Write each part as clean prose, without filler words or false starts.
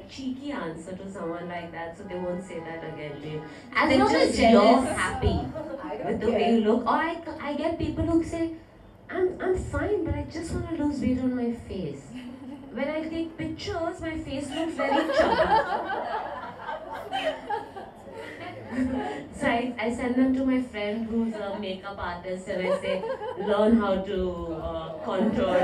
cheeky answer to someone like that, so they won't say that again. As long as you're happy with the way you look, or I get people who say, I'm fine, but I just want to lose weight on my face. When I take pictures, my face looks very chubby. So I send them to my friend who's a makeup artist, and I say, learn how to contour.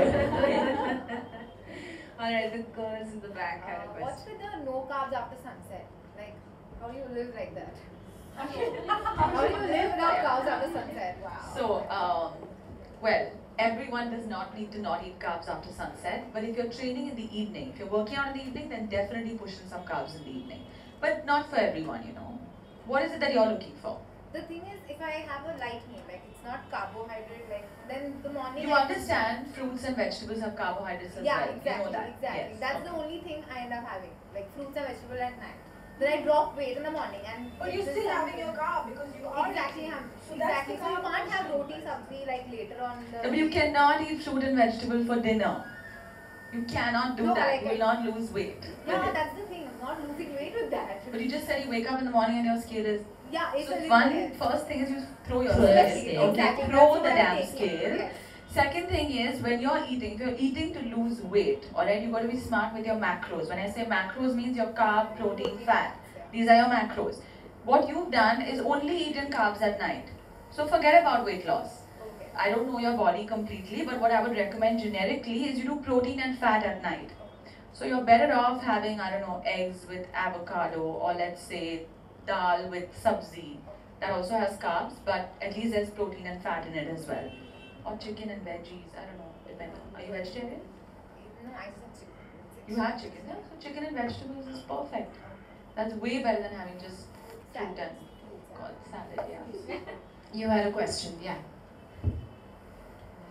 Alright, the girls in the back had a question. What's with the no carbs after sunset? Like, how do you live like that? How do you live without carbs after sunset? Wow. So, well, everyone does not need to not eat carbs after sunset, but if you're training in the evening, if you're working out in the evening, then definitely push in some carbs in the evening. But not for everyone, you know. What is it that you're looking for? The thing is, if I have a light meal, like it's not carbohydrate, like then the morning. You understand fruits and vegetables have carbohydrates as well. Exactly, you know that. exactly. Yes. That's the only thing I end up having, like fruits and vegetables at night. Then I drop weight in the morning, and but you're still having your carb because you are exactly. So exactly. So you can't have roti sabzi like later on. But you cannot eat fruit and vegetable for dinner. You cannot do that. You will not lose weight. Yeah, that's the thing. I'm not losing weight with that. But you just said you wake up in the morning and your scale is. Yeah, it's so one first thing is you throw your scale. Exactly. Throw the damn scale. Yes. Second thing is when you're eating, if you're eating to lose weight, alright, you've got to be smart with your macros. When I say macros means your carb, protein, fat. These are your macros. What you've done is only eaten carbs at night. So forget about weight loss. Okay. I don't know your body completely, but what I would recommend generically is you do protein and fat at night. So you're better off having, I don't know, eggs with avocado, or let's say dal with sabzi. That also has carbs, but at least there's protein and fat in it as well. Or chicken and veggies, I don't know, depending. Are you vegetarian? No, I said chicken. You had chicken, yeah? So chicken and vegetables is perfect. That's way better than having just fruit and salad, yeah. You had a question, yeah.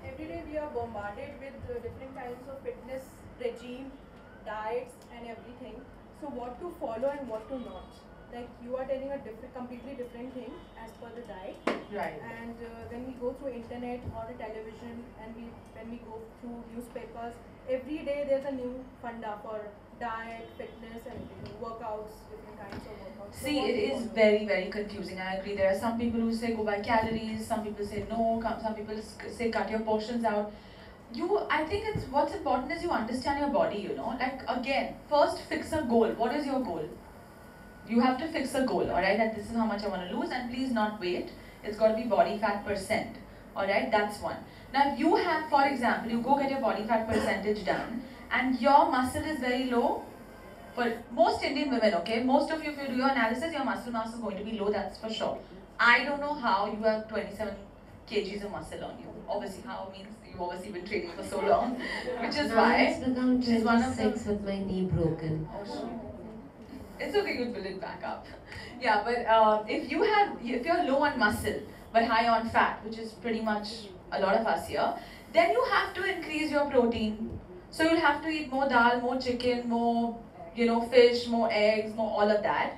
Every day we are bombarded with different kinds of fitness regime, diets and everything. So what to follow and what to not? Like you are telling a completely different thing as per the diet. Right. And when we go through internet or the television and when we go through newspapers, every day there's a new funda for diet, fitness and workouts, different kinds of workouts. See, it is very, very confusing. I agree. There are some people who say go by calories, some people say no, some people say cut your portions out. I think what's important is you understand your body, you know. Like again, first fix a goal. What is your goal? You have to fix a goal, alright, that this is how much I want to lose, and please not weight. It's got to be body fat percent, alright, that's one. Now if you have, for example, you go get your body fat percentage done, and your muscle is very low, for most Indian women, okay, most of you, if you do your analysis, your muscle mass is going to be low, that's for sure. I don't know how you have 27 kgs of muscle on you. Obviously, how means you've obviously been training for so long, which is why. Which is one of the with my knee broken. It's okay, you'll build it back up. Yeah, but if you're low on muscle but high on fat, which is pretty much a lot of us here, then you have to increase your protein. So you'll have to eat more dal, more chicken, more fish, more eggs, more all of that.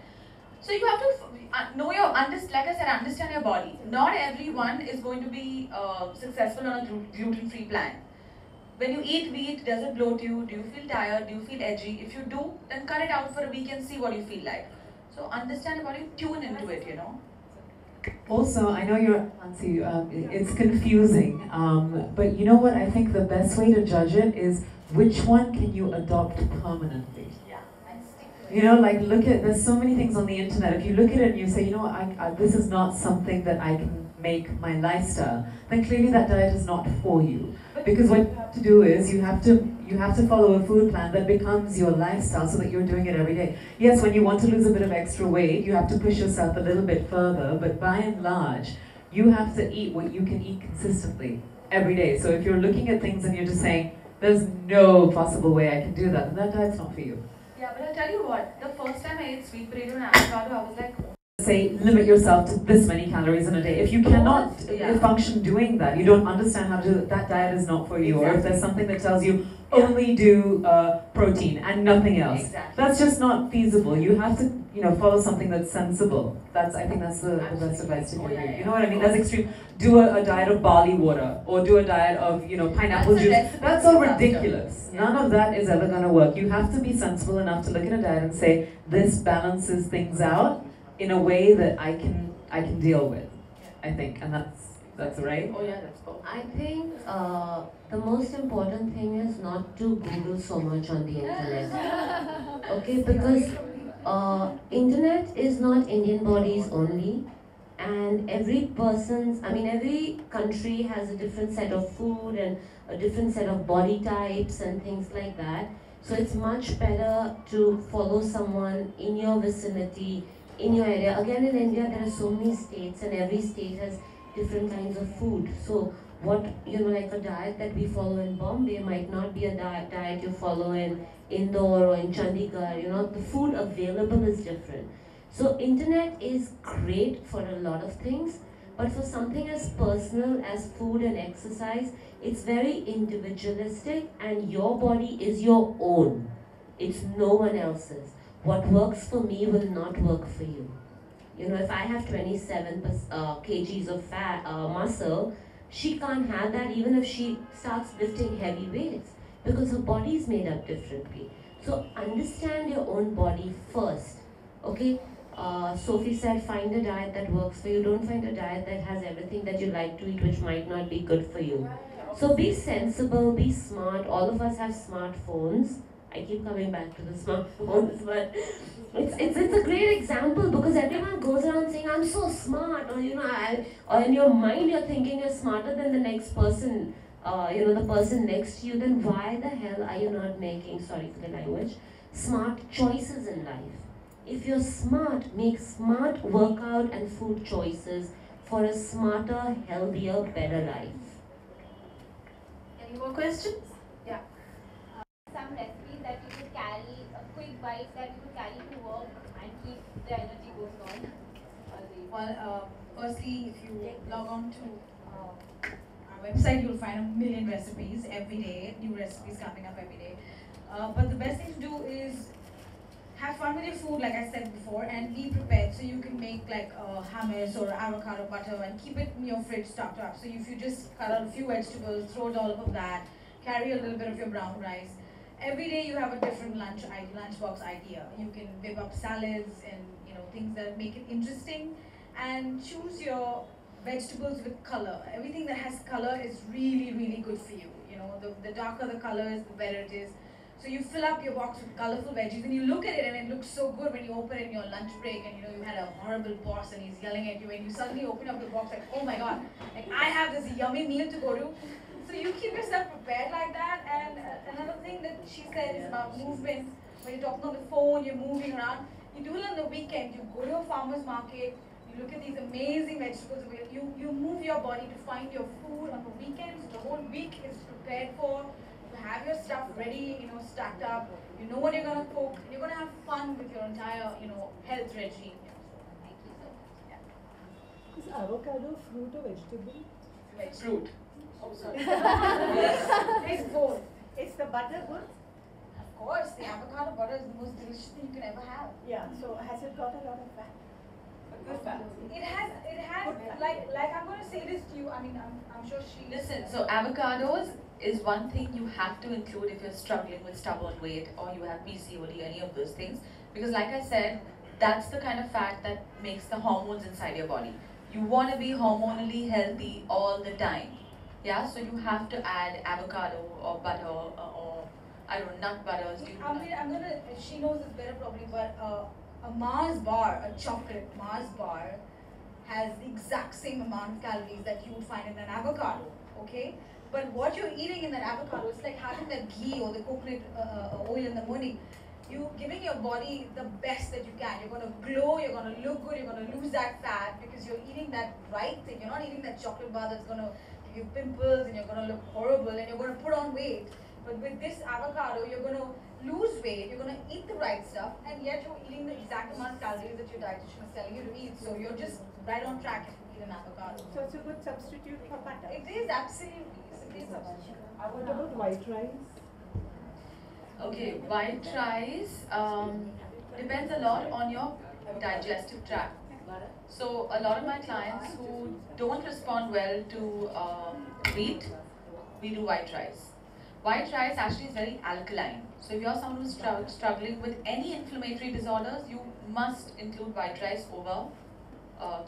So you have to know like I said, understand your body. Not everyone is going to be successful on a gluten-free plan. When you eat wheat, does it bloat you? Do you feel tired? Do you feel edgy? If you do, then cut it out for a week and see what you feel like. So understand your body, tune into it, you know. Also, I know it's confusing, but you know what? I think the best way to judge it is which one can you adopt permanently. You know, like there's so many things on the internet. If you look at it and you say, you know, this is not something that I can make my lifestyle, then clearly that diet is not for you. Because what you have to do is you have to follow a food plan that becomes your lifestyle so that you're doing it every day. Yes, when you want to lose a bit of extra weight, you have to push yourself a little bit further, but by and large, you have to eat what you can eat consistently every day. So if you're looking at things and you're just saying, there's no possible way I can do that, then that diet's not for you. Yeah, but I'll tell you what, the first time I ate sweet potato and avocado, I was like, say limit yourself to this many calories in a day. If you cannot function doing that, you don't understand how to do that diet is not for you. Or if there's something that tells you only do protein and nothing else, that's just not feasible. You have to, follow something that's sensible. I think that's the best advice to give you. You know what I mean? That's extreme. Do a diet of barley water, or do a diet of, pineapple juice. That's all ridiculous. None of that is ever going to work. You have to be sensible enough to look at a diet and say, this balances things out in a way that I can deal with. I think, and that's right. Oh yeah, that's cool. I think the most important thing is not to Google so much on the internet. Okay, because internet is not Indian bodies only, and every country has a different set of food and a different set of body types and things like that. So it's much better to follow someone in your vicinity, in your area. Again, in India, there are so many states, and every state has different kinds of food. So what, like a diet that we follow in Bombay might not be a diet you follow in Indore or in Chandigarh. The food available is different. So internet is great for a lot of things, but for something as personal as food and exercise, it's very individualistic, and your body is your own. It's no one else's. What works for me will not work for you. If I have 27 kgs of fat, muscle, she can't have that even if she starts lifting heavy weights, because her body is made up differently. So understand your own body first, okay? Sophie said, find a diet that works for you. Don't find a diet that has everything that you like to eat, which might not be good for you. So be sensible, be smart. All of us have smartphones. I keep coming back to the smartphones, but it's a great example, because everyone goes around saying, I'm so smart, or or in your mind you're thinking you're smarter than the next person, the person next to you. Then why the hell are you not making, sorry for the language, smart choices in life? If you're smart, make smart workout and food choices for a smarter, healthier, better life. Any more questions? Yeah. Some recipes that you could carry, quick bites that you could carry to work and keep the energy going on. Well, firstly, if you log on to our website, you'll find a million recipes every day, new recipes coming up every day. But the best thing to do is have fun with your food, like I said before, and be prepared. So you can make like hummus or avocado butter and keep it in your fridge stocked up. So if you just cut out a few vegetables, throw a dollop of that, carry a little bit of your brown rice. Every day you have a different lunchbox idea. You can whip up salads and things that make it interesting, and choose your vegetables with color. Everything that has color is really, really good for you. The darker the colors, the better it is. So you fill up your box with colorful veggies, and you look at it and it looks so good when you open it in your lunch break, and you had a horrible boss and he's yelling at you, and you suddenly open up the box like, oh my god, like I have this yummy meal to go to. So you keep yourself prepared like that. And another thing that she said is about movement. When you're talking on the phone, you're moving around. You do it on the weekend. You go to a farmer's market, you look at these amazing vegetables. You move your body to find your food on the weekends. The whole week is prepared for. You have your stuff ready, stacked up. You know what you're going to cook. You're going to have fun with your entire, health regime. Thank you so much. Yeah. Is avocado fruit or vegetable? Fruit. Oh, sorry. It's both. It's the butter good? Of course, the avocado butter is the most delicious thing you can ever have. Yeah, so has it got a lot of fat? Good fat. It has, like I'm going to say this to you, I mean, I'm sure she... Listen, so avocados is one thing you have to include if you're struggling with stubborn weight or you have PCOD, any of those things. Because like I said, that's the kind of fat that makes the hormones inside your body. You want to be hormonally healthy all the time. Yeah, so you have to add avocado or butter or I don't know, nut butters. She knows this better probably, but a Mars bar, a chocolate Mars bar, has the exact same amount of calories that you would find in an avocado, okay? But what you're eating in that avocado, it's like having that ghee or the coconut oil in the morning. You're giving your body the best that you can. You're going to glow, you're going to look good, you're going to lose that fat because you're eating that right thing. You're not eating that chocolate bar that's going to give you pimples and you're going to look horrible and you're going to put on weight. But with this avocado, you're going to lose weight, you're going to eat the right stuff, and yet you're eating the exact amount of calories that your dietitian is telling you to eat. So you're just right on track if you eat an avocado. So it's a good substitute for butter. It is absolutely. It's a great substitute. What about white rice? Okay, white rice depends a lot on your digestive tract. So a lot of my clients who don't respond well to wheat, we do white rice. White rice actually is very alkaline. So if you're someone who's struggling with any inflammatory disorders, you must include white rice over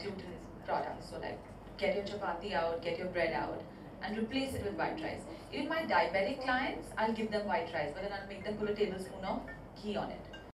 gluten products. So like get your chapati out, get your bread out, and replace it with white rice. Even my diabetic clients, I'll give them white rice, but then I'll make them put a tablespoon of ghee on it.